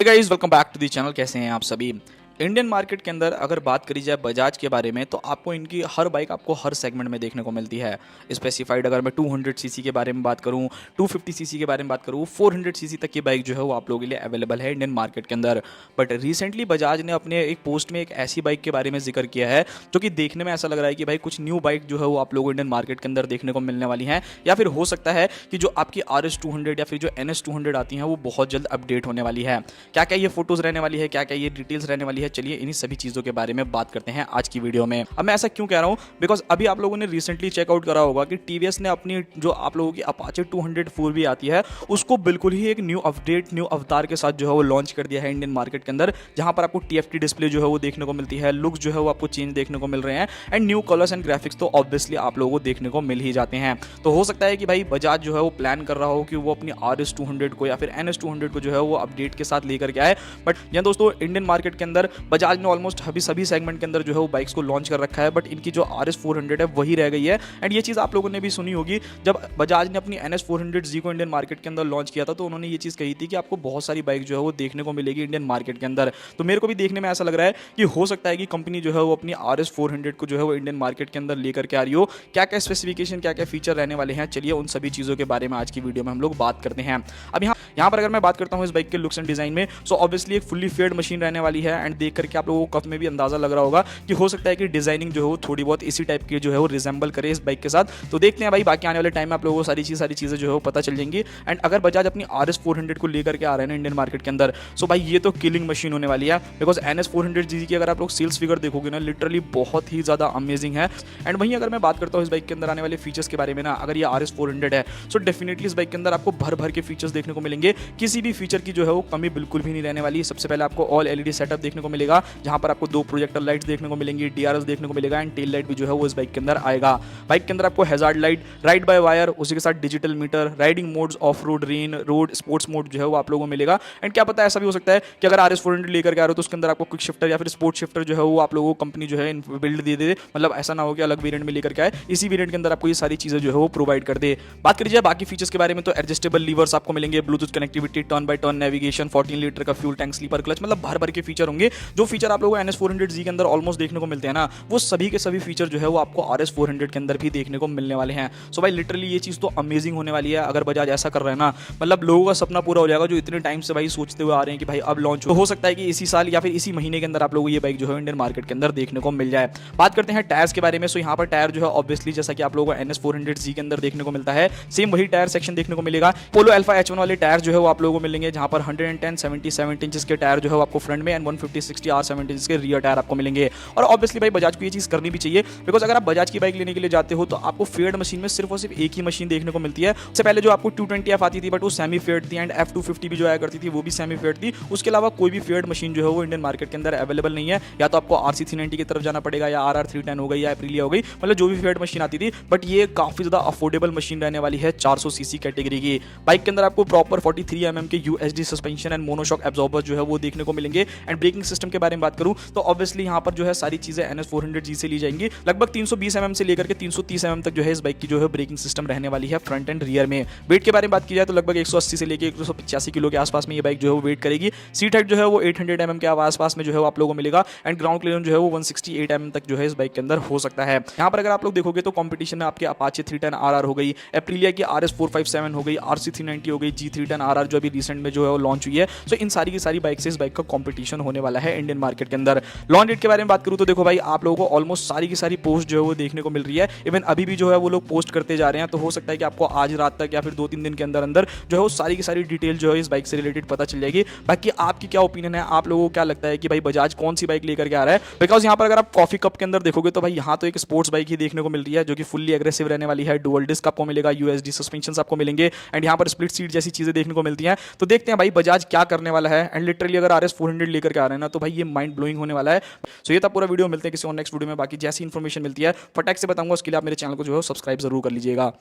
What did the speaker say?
Guys welcome back to the channel. कैसे हैं आप सभी। इंडियन मार्केट के अंदर अगर बात करी जाए बजाज के बारे में तो आपको इनकी हर बाइक आपको हर सेगमेंट में देखने को मिलती है। स्पेसिफाइड अगर मैं 200 सीसी के बारे में बात करूं, 250 सीसी के बारे में बात करूं, 400 सीसी तक की बाइक जो है वो आप लोगों के लिए अवेलेबल है इंडियन मार्केट के अंदर। बट रिसेंटली बजाज ने अपने एक पोस्ट में एक ऐसी बाइक के बारे में जिक्र किया है जो कि देखने में ऐसा लग रहा है कि भाई कुछ न्यू बाइक जो है वो आप लोगों इंडियन मार्केट के अंदर देखने को मिलने वाली हैं, या फिर हो सकता है कि जो आपकी RS 200 या फिर जो NS 200 आती हैं वो बहुत जल्द अपडेट होने वाली है। क्या क्या ये फोटोज रहने वाली है, क्या क्या ये डिटेल्स रहने वाली है, चलिए इन्हीं सभी चीजों के बारे में बात करते हैं आज की वीडियो में। अब मैं ऐसा क्यों कह रहा हूं, बिकॉज अभी आप लोगों ने रिसेंटली चेकआउट करा होगा कि TVS ने अपनी जो आप लोगों की अपाचे 200 4V आती है उसको बिल्कुल ही एक न्यू अपडेट, न्यू अवतार के साथ जो है वो लॉन्च कर दिया है इंडियन मार्केट के अंदर, जहां पर आपको TFT डिस्प्ले जो है वो देखने को मिलती है, लुक जो है वो आपको चेंज देखने को मिल रहे हैं, and new colours and graphics तो ऑब्वियसली आप लोगों को देखने को मिल ही जाते हैं। तो हो सकता है कि भाई बजाज जो है वो प्लान कर रहा हो कि वो अपनी RS 200 को या फिर NS 200 को जो है वो अपडेट के साथ लेकर के आए। बट यहाँ दोस्तों इंडियन मार्केट के अंदर बजाज ने ऑलमोस्ट अभी सभी सेगमेंट के अंदर जो है वो बाइक्स को लॉन्च कर रखा है, बट इनकी जो RS 400 है वही रह गई है। एंड ये चीज़ आप लोगों ने भी सुनी होगी, जब बजाज ने अपनी NS 400Z को इंडियन मार्केट के अंदर लॉन्च किया था तो उन्होंने ये चीज़ कही थी कि आपको बहुत सारी बाइक जो है वो देखने को मिलेगी इंडियन मार्केट के अंदर। तो मेरे को भी देखने में ऐसा लग रहा है कि हो सकता है कि कंपनी जो है वो अपनी RS 400 को जो है वो इंडियन मार्केट के अंदर लेकर के आ रही हो। क्या क्या स्पेसिफिकेशन, क्या क्या फीचर रहने वाले हैं, चलिए उन सभी चीज़ों के बारे में आज की वीडियो में हम लोग बात करते हैं। अब यहाँ पर अगर मैं बात करता हूँ इस बाइक के लुक्स एंड डिजाइन में, सो ऑब्वियसली एक फुल्ली फेयर्ड मशीन रहने वाली है। एंड देख करके आप लोगों को कफ में भी अंदाजा लग रहा होगा कि हो सकता है कि डिजाइनिंग जो है वो थोड़ी बहुत इसी टाइप की जो है वो रिजेंबल करे इस बाइक के साथ। तो देखते हैं भाई, बाकी आने वाले टाइम में आप लोगों को सारी चीज़ें जो है वो पता चल जाएंगी। एंड अगर बजाज अपनी RS 400 को लेकर के आ रहे हैं इंडियन मार्केट के अंदर, सो भाई ये तो किलिंग मशीन होने वाली है। बिकॉज NS 400 की अगर आप लोग सेल्स फिगर देखोगे ना, लिटरली बहुत ही ज़्यादा अमेजिंग है। एंड वहीं अगर मैं बात करता हूँ इस बाइक के अंदर आने वाले फीचर्स के बारे में ना, अगर ये RS 400 है सो डेफिनेटली इस बाइक के अंदर आपको भर भर के फीचर्स देखने को मिलेंगे। किसी भी फीचर की जो है वो कमी बिल्कुल भी नहीं रहने वाली। सबसे पहले आपको ऑल LED सेटअप देखने को मिलेगा, जहां पर आपको 2 प्रोजेक्टर लाइट्स देखने को मिलेंगी, DRS देखने को मिलेगा, एंड टेल लाइट भी जो है वो इस बाइक के अंदर आएगा। बाइक के अंदर आपको hazard light, ride by wire, उसी के साथ digital meter, riding modes, of road, rain, road, sports mode जो है वो आप लोगों को मिलेगा। एंड क्या पता ऐसा भी हो सकता है कि अगर RS 400 लेकर के आ रहे हो तो उसके अंदर आपको क्विक शिफ्टर या फिर स्पोर्ट शिफ्टर जो है वो आप लोगों को कंपनी जो है बिल्ड दे दे। मतलब ऐसा ना हो कि अलग वेरिएंट में लेकर के आए, इसी वेरिएंट के अंदर आपको ये सारी चीजें जो है वो प्रोवाइड कर दे। बात करिए बाकी फीचर्स के बारे में तो एडजस्टेबल लीवर्स आपको मिलेंगे, Bluetooth connectivity, turn by turn navigation, 14 litre का फ्यूल टैंक, स्लीपर क्लच, मतलब भर भर के फीचर होंगे। जो फीचर आप लोगों को NS 400Z के अंदर ऑलमोस्ट देखने को मिलते हैं ना, वो सभी के सभी फीचर जो है वो आपको RS 400 के अंदर भी देखने को मिलने वाले हैं। सो भाई लिटरली ये चीज़ तो अमेजिंग होने वाली है। अगर बजाज ऐसा कर रहे हैं ना, मतलब लोगों का सपना पूरा हो जाएगा जो इतने टाइम से भाई सोचते हुए आ रहे हैं कि भाई अब लॉन्च हो सकता है कि इसी साल या फिर इसी महीने के अंदर आप लोगों को ये बाइक जो है इंडियन मार्केट के अंदर देखने को मिल जाए। बात करते हैं टायर्स के बारे में। सो यहाँ पर टायर जो है ऑब्वियसली जैसा कि आप लोगों को NS 400Z के अंदर देखने को मिलता है, सेम वही टायर सेक्शन देखने को मिलेगा। पोलो अल्फा H1 वाले टायर जो है वो आप लोगों को मिलेंगे, जहां पर 110 77 इंचेस के टायर जो है वो आपको फ्रंट में, एंड 150 60 R70 इंचेस के रियर टायर आपको मिलेंगे। और ऑब्वियसली भाई बजाज को ये चीज़ करनी भी चाहिए, बिकॉज अगर आप बजाज की बाइक लेने के लिए जाते हो तो आपको फेयर्ड मशीन में सिर्फ और सिर्फ एक ही मशीन देखने को मिलती है। उससे पहले जो आपको 220F आती थी बट वो सेमी फेयर्ड थी, एंड F250 भी जो आया करती थी वो भी सेमी फेयर्ड थी। उसके अलावा कोई भी फेयर्ड मशीन जो है वो इंडियन मार्केट के अंदर अवेलेबल नहीं है। या तो आपको RC 390 की तरफ जाना पड़ेगा, या RR 310 हो गई, या एप्रिलिया हो गई, मतलब जो भी फेयर्ड मशीन आती थी। बट ये काफी ज्यादा अफोर्डेबल मशीन रहने वाली है 400 सीसी कैटेगरी की। बाइक के अंदर आपको प्रॉपर 43 mm के USD suspension and monoshock absorber जो है वो देखने को मिलेंगे। एंड ब्रेकिंग सिस्टम के बारे में बात करूं तो ऑब्वियसली यहाँ पर जो है सारी चीजें NS 400Z से ली जाएंगी। लगभग 320 mm से लेकर के 330 mm तक जो है इस बाइक की जो है ब्रेकिंग सिस्टम रहने वाली है फ्रंट एंड रियर में। वेट के बारे में बात की जाए तो लगभग 180 से लेकर 185 किलो के आसपास में ये बाइक जो है वो वेट करेगी। सीट हाइट जो है वो 800 mm के आसपास में जो है वो आप लोगों को मिलेगा, एंड ग्राउंड क्लियरेंस जो है वो 168 mm तक जो है इस बाइक के अंदर हो सकता है। यहाँ पर अगर आप लोग देखोगे तो कंपटीशन में आपके अपाचे 310 RR हो गई, एप्रिलिया की RS 457 हो गई, RC 390 हो गई, G310 RR जो अभी रिसेंट में जो है वो लॉन्च हुई है। सो इन सारी की सारी बाइक से इस बाइक का कंपटीशन होने वाला है इंडियन मार्केट के अंदर। लॉन्च डेट के बारे में बात करूं तो देखो भाई, आप लोगों को ऑलमोस्ट सारी की सारी पोस्ट जो है वो देखने को मिल रही है। इवन अभी भी जो है वो लोग पोस्ट करते जा रहे हैं, तो हो सकता है कि आपको आज रात तक या फिर 2-3 दिन के अंदर अंदर जो है वो सारी की सारी डिटेल जो है इस बाइक से रिलेटेड पता चल जाएगी। बाकी आपकी क्या ओपिनियन है, आप लोगों को क्या लगता है कि भाई बजाज कौन सी बाइक लेकर के आ रहा है? बिकॉज यहाँ पर अगर आप कॉफी कप के अंदर देखोगे तो भाई यहाँ तो एक स्पोर्ट्स बाइक ही देखने को मिल रही है जो कि फुल्ली एग्रेसिव रहने वाली है। डुअल डिस्क आपको मिलेगा, USD सस्पेंशन आपको मिलेंगे, एंड यहाँ पर स्प्लिट सीट जैसी चीजें देखने को मिलती हैं। तो देखते हैं भाई बजाज क्या करने वाला है। एंड लिटरली अगर RS 400 लेकर के आ रहे हैं ना तो भाई ये माइंड ब्लोइंग होने वाला है। सो ये था पूरा वीडियो, मिलते हैं किसी और नेक्स्ट वीडियो में। बाकी जैसी इन्फॉर्मेशन मिलती है फटाक से बताऊंगा, उसके लिए आप मेरे चैनल को जो है सब्सक्राइब जरूर कर लीजिएगा।